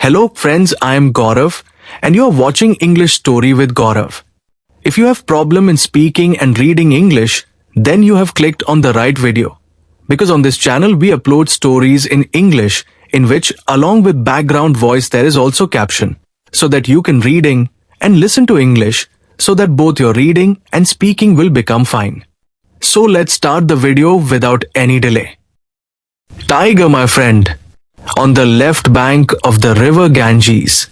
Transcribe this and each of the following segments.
Hello friends, I am Gaurav and you are watching English Story with Gaurav. If you have problem in speaking and reading English, then you have clicked on the right video. Because on this channel we upload stories in English in which along with background voice there is also caption so that you can reading and listen to English so that both your reading and speaking will become fine. So let's start the video without any delay. Tiger, my friend, on the left bank of the river Ganges,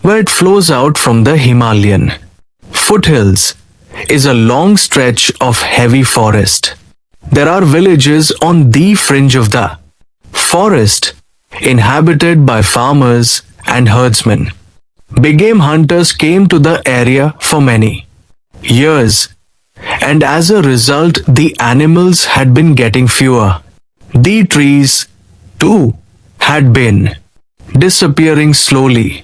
where it flows out from the Himalayan foothills, is a long stretch of heavy forest. There are villages on the fringe of the forest, inhabited by farmers and herdsmen. Big game hunters came to the area for many years, and as a result, the animals had been getting fewer. The trees, too, had been disappearing slowly,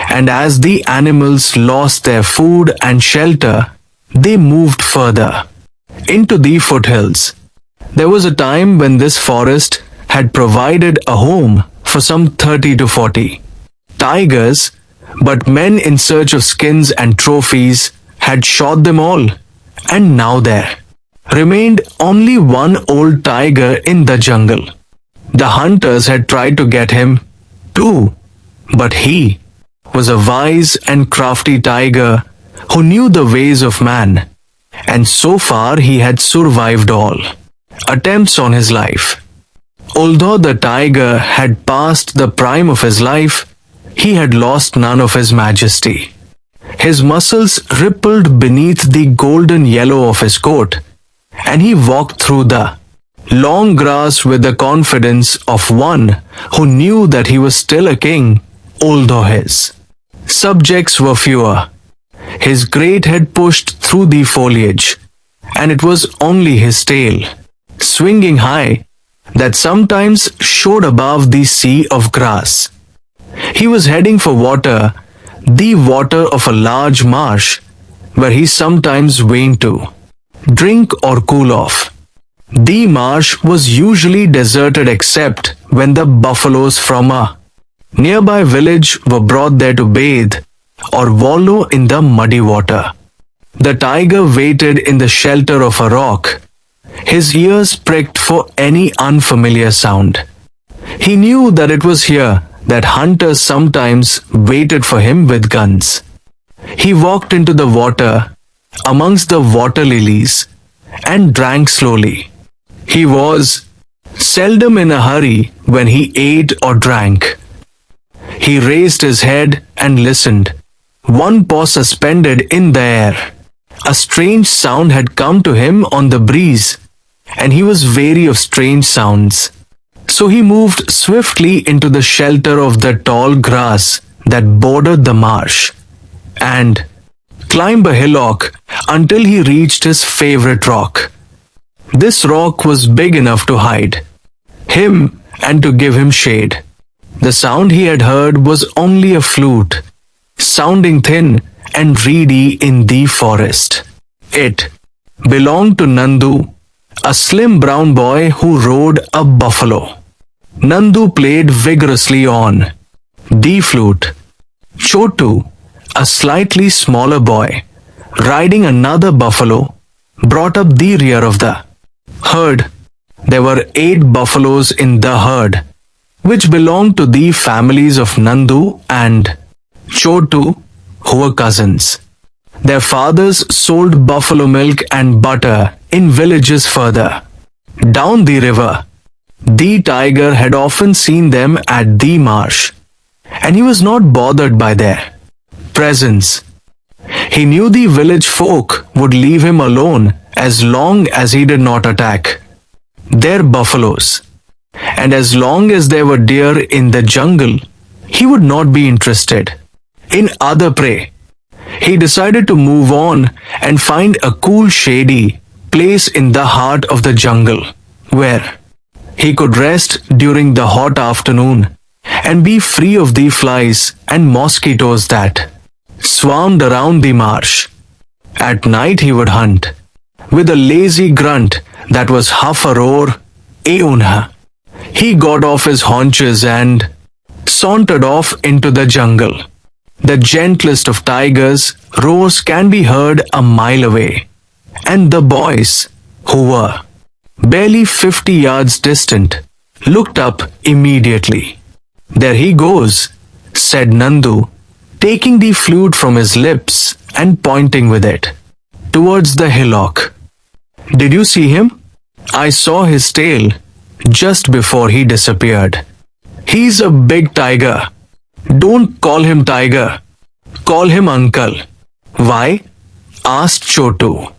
and as the animals lost their food and shelter, they moved further into the foothills. There was a time when this forest had provided a home for some 30 to 40 tigers, but men in search of skins and trophies had shot them all, and now there remained only one old tiger in the jungle. The hunters had tried to get him too, but he was a wise and crafty tiger who knew the ways of man, and so far he had survived all attempts on his life. Although the tiger had passed the prime of his life, he had lost none of his majesty. His muscles rippled beneath the golden yellow of his coat, and he walked through the long grass with the confidence of one who knew that he was still a king, although his subjects were fewer. His great head pushed through the foliage, and it was only his tail, swinging high, that sometimes showed above the sea of grass. He was heading for water, the water of a large marsh, where he sometimes went to drink or cool off. The marsh was usually deserted except when the buffaloes from a nearby village were brought there to bathe or wallow in the muddy water. The tiger waited in the shelter of a rock, his ears pricked for any unfamiliar sound. He knew that it was here that hunters sometimes waited for him with guns. He walked into the water amongst the water lilies and drank slowly. He was seldom in a hurry when he ate or drank. He raised his head and listened, one paw suspended in the air. A strange sound had come to him on the breeze, and he was wary of strange sounds. So he moved swiftly into the shelter of the tall grass that bordered the marsh, and climbed a hillock until he reached his favorite rock. This rock was big enough to hide him and to give him shade. The sound he had heard was only a flute, sounding thin and reedy in the forest. It belonged to Nandu, a slim brown boy who rode a buffalo. Nandu played vigorously on the flute. Chotu, a slightly smaller boy, riding another buffalo, brought up the rear of the herd. There were 8 buffaloes in the herd, which belonged to the families of Nandu and Chotu, who were cousins. Their fathers sold buffalo milk and butter in villages further down the river. The tiger had often seen them at the marsh, and he was not bothered by their presence. He knew the village folk would leave him alone as long as he did not attack their buffaloes, and as long as there were deer in the jungle, he would not be interested in other prey. He decided to move on and find a cool, shady place in the heart of the jungle, where he could rest during the hot afternoon and be free of the flies and mosquitoes that swarmed around the marsh. At night he would hunt, with a lazy grunt that was half a roar, Eunha. He got off his haunches and sauntered off into the jungle. The gentlest of tigers' roars can be heard a mile away, and the boys, who were barely 50 yards distant, looked up immediately. There he goes, said Nandu, taking the flute from his lips and pointing with it towards the hillock. Did you see him? I saw his tail just before he disappeared. He's a big tiger. Don't call him tiger. Call him uncle. Why? Asked Chotu.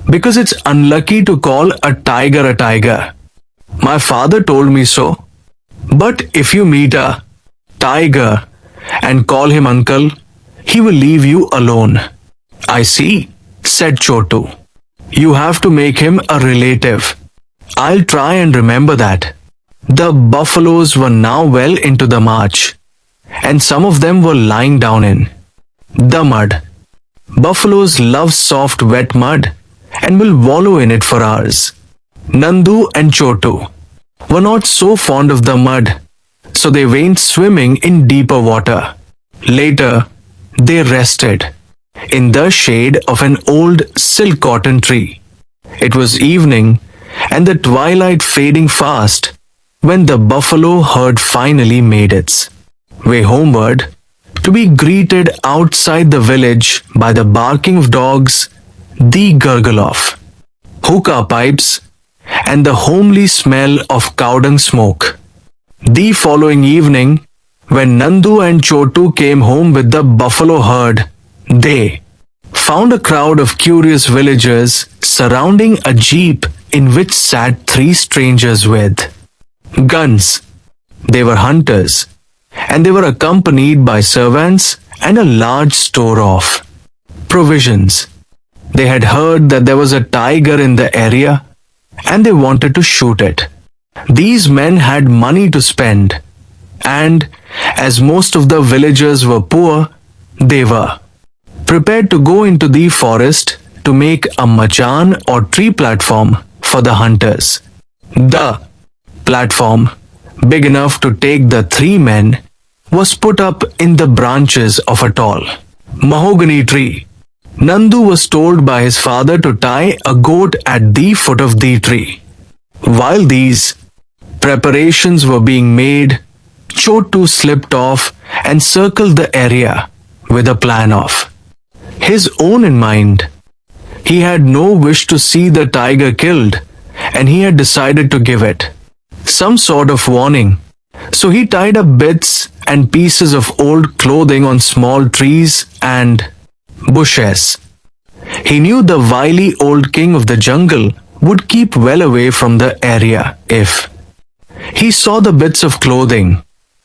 Because it's unlucky to call a tiger. My father told me so. But if you meet a tiger and call him uncle, he will leave you alone. I see, said Chotu. You have to make him a relative. I'll try and remember that. The buffaloes were now well into the march, and some of them were lying down in the mud. Buffaloes love soft, wet mud and will wallow in it for hours. Nandu and Chotu were not so fond of the mud, so they went swimming in deeper water. Later, they rested in the shade of an old silk cotton tree. It was evening and the twilight fading fast when the buffalo herd finally made its way homeward, to be greeted outside the village by the barking of dogs, the gurgle of hookah pipes, and the homely smell of cow dung smoke. The following evening, when Nandu and Chotu came home with the buffalo herd, they found a crowd of curious villagers surrounding a jeep in which sat three strangers with guns. They were hunters, and they were accompanied by servants and a large store of provisions. They had heard that there was a tiger in the area, and they wanted to shoot it. These men had money to spend, and as most of the villagers were poor, they were prepared to go into the forest to make a machan or tree platform for the hunters. The platform, big enough to take the three men, was put up in the branches of a tall mahogany tree. Nandu was told by his father to tie a goat at the foot of the tree. While these preparations were being made, Chotu slipped off and circled the area with a plan of his own in mind. He had no wish to see the tiger killed, and he had decided to give it some sort of warning. So he tied up bits and pieces of old clothing on small trees and bushes. He knew the wily old king of the jungle would keep well away from the area if he saw the bits of clothing,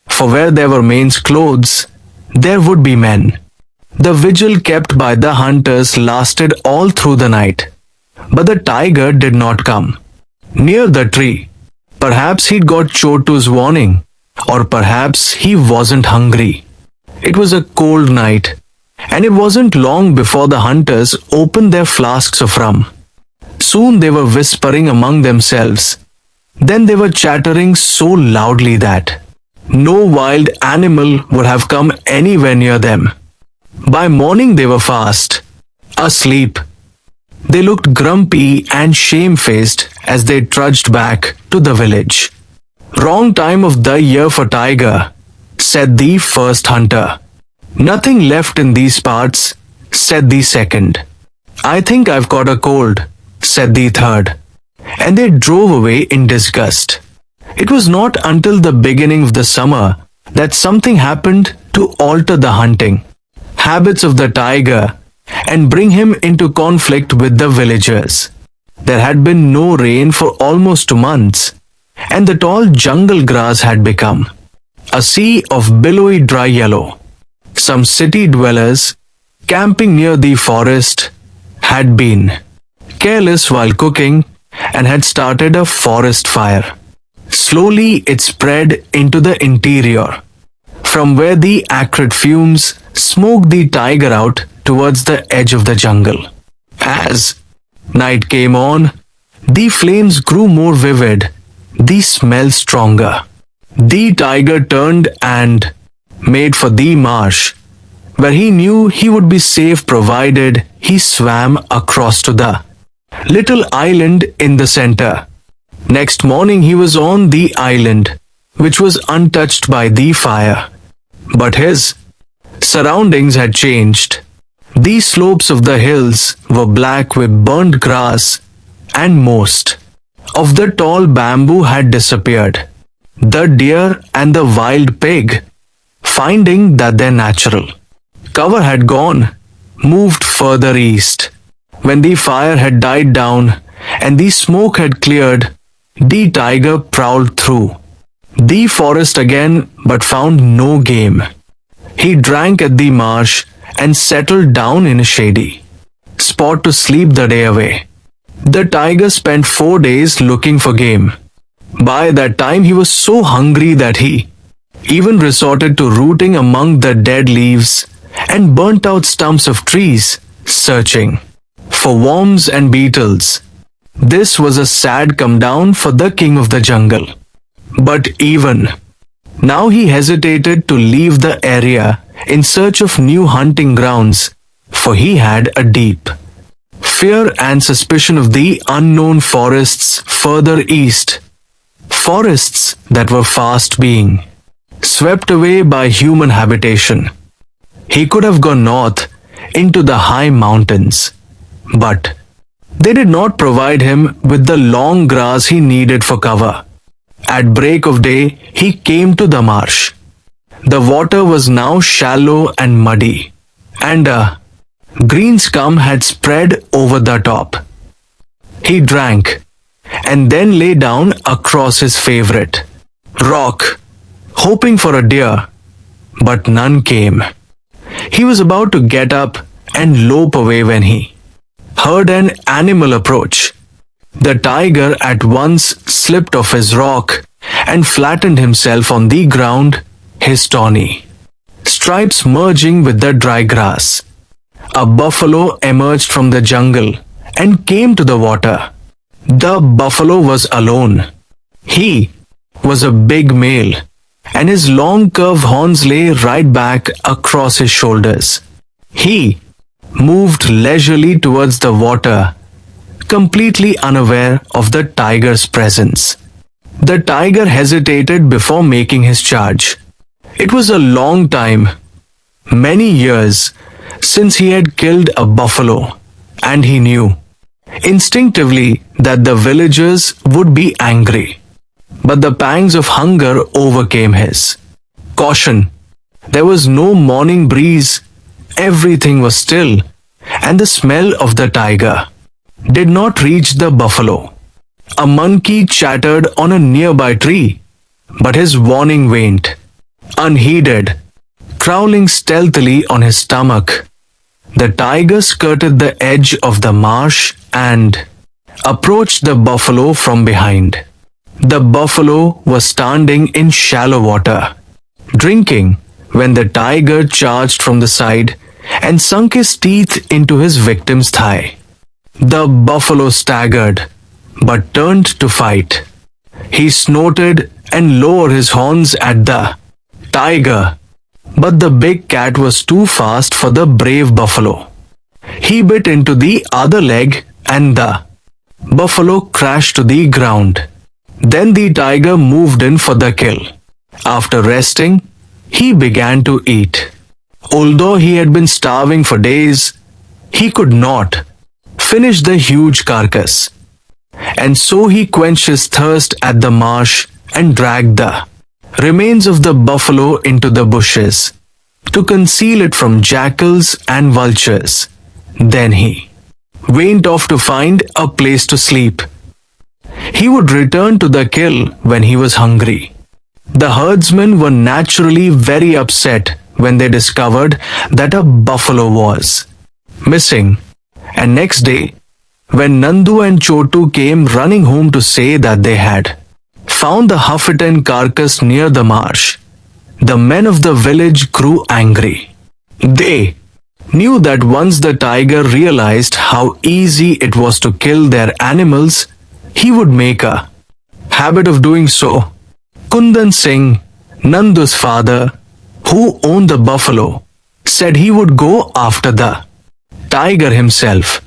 for where there were men's clothes, there would be men. The vigil kept by the hunters lasted all through the night, but the tiger did not come near the tree. Perhaps he'd got Chotu's warning, or perhaps he wasn't hungry. It was a cold night, and it wasn't long before the hunters opened their flasks of rum. Soon they were whispering among themselves. Then they were chattering so loudly that no wild animal would have come anywhere near them. By morning they were fast asleep. They looked grumpy and shamefaced as they trudged back to the village. Wrong time of the year for tiger, said the first hunter. Nothing left in these parts, said the second. I think I've caught a cold, said the third. And they drove away in disgust. It was not until the beginning of the summer that something happened to alter the hunting habits of the tiger and bring him into conflict with the villagers. There had been no rain for almost months, and the tall jungle grass had become a sea of billowy dry yellow. Some city dwellers, camping near the forest, had been careless while cooking and had started a forest fire. Slowly it spread into the interior, from where the acrid fumes smoked the tiger out towards the edge of the jungle. As night came on, the flames grew more vivid, the smell stronger. The tiger turned and made for the marsh, where he knew he would be safe provided he swam across to the little island in the center. Next morning he was on the island, which was untouched by the fire. But his surroundings had changed. The slopes of the hills were black with burnt grass, and most of the tall bamboo had disappeared. The deer and the wild pig, finding that their natural cover had gone, moved further east. When the fire had died down and the smoke had cleared, the tiger prowled through the forest again but found no game. He drank at the marsh and settled down in a shady spot to sleep the day away. The tiger spent 4 days looking for game. By that time he was so hungry that he even resorted to rooting among the dead leaves and burnt out stumps of trees, searching for worms and beetles. This was a sad come down for the king of the jungle. But even now he hesitated to leave the area in search of new hunting grounds, for he had a deep fear and suspicion of the unknown forests further east, forests that were fast being swept away by human habitation. He could have gone north into the high mountains, but they did not provide him with the long grass he needed for cover. At break of day, he came to the marsh. The water was now shallow and muddy, and a green scum had spread over the top. He drank, and then lay down across his favorite rock, hoping for a deer, but none came. He was about to get up and lope away when he heard an animal approach. The tiger at once slipped off his rock and flattened himself on the ground, his tawny stripes merging with the dry grass. A buffalo emerged from the jungle and came to the water. The buffalo was alone. He was a big male, and his long curved horns lay right back across his shoulders. He moved leisurely towards the water, completely unaware of the tiger's presence. The tiger hesitated before making his charge. It was a long time, many years, since he had killed a buffalo, and he knew instinctively that the villagers would be angry. But the pangs of hunger overcame his caution. There was no morning breeze, everything was still, and the smell of the tiger did not reach the buffalo. A monkey chattered on a nearby tree, but his warning went unheeded. Crawling stealthily on his stomach, the tiger skirted the edge of the marsh and approached the buffalo from behind. The buffalo was standing in shallow water, drinking, when the tiger charged from the side and sunk his teeth into his victim's thigh. The buffalo staggered, but turned to fight. He snorted and lowered his horns at the tiger, but the big cat was too fast for the brave buffalo. He bit into the other leg and the buffalo crashed to the ground. Then the tiger moved in for the kill. After resting, he began to eat. Although he had been starving for days, he could not finish the huge carcass. And so he quenched his thirst at the marsh and dragged the remains of the buffalo into the bushes to conceal it from jackals and vultures. Then he went off to find a place to sleep. He would return to the kill when he was hungry. The herdsmen were naturally very upset when they discovered that a buffalo was missing. And next day, when Nandu and Chotu came running home to say that they had found the half-eaten carcass near the marsh, the men of the village grew angry. They knew that once the tiger realized how easy it was to kill their animals, he would make a habit of doing so Kundan Singh, Nandu's father, who owned the buffalo, said he would go after the tiger himself.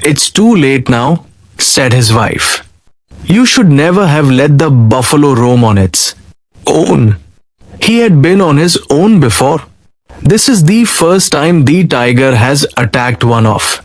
It's too late now, said his wife. You should never have let the buffalo roam on its own. He had been on his own before. This is the first time the tiger has attacked one of